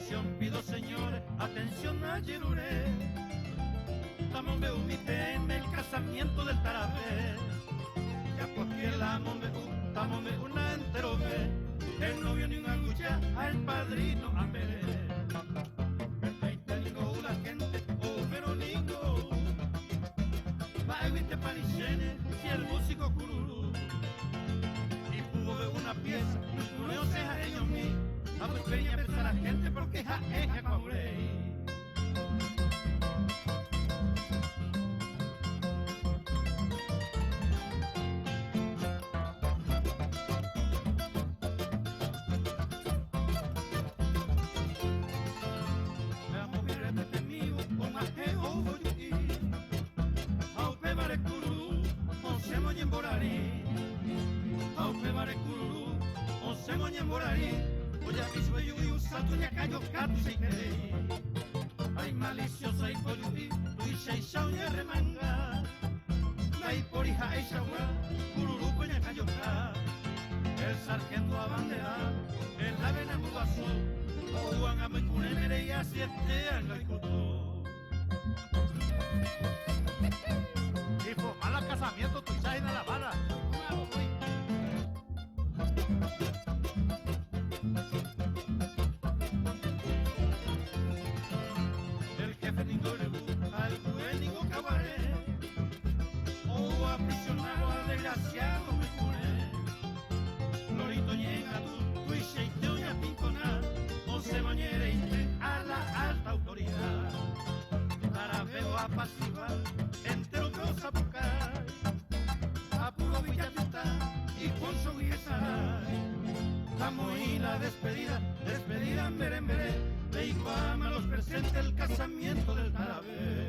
atención pido señores, atención a Yeruré. Estamos veo mi en el casamiento del Tarabé. Ya porque la mombe estamos veo una entero ve. El novio ni una lucha al padrino amere. El técnico la gente o Veronico. Va a viste panichene si el músico cururú. Y pudo ver una pieza, no se a ellos ni. A pues quería pensar a la gente porque ja es cabrey. Ay maliciosa y polluí, luisa y sauña remanga. Ay por hija y saura, cururú coña cayoca. El sargento abanderado, el ave namugazo. Juan a mi cunemere y así este angaicuto. Y formar el casamiento, tu hija en La Habana. Pasiva, entero que os apucar, a puro villatita y con su guisa. Estamos y la despedida, despedida en veré, de Iguama los presente el casamiento del Tarabé.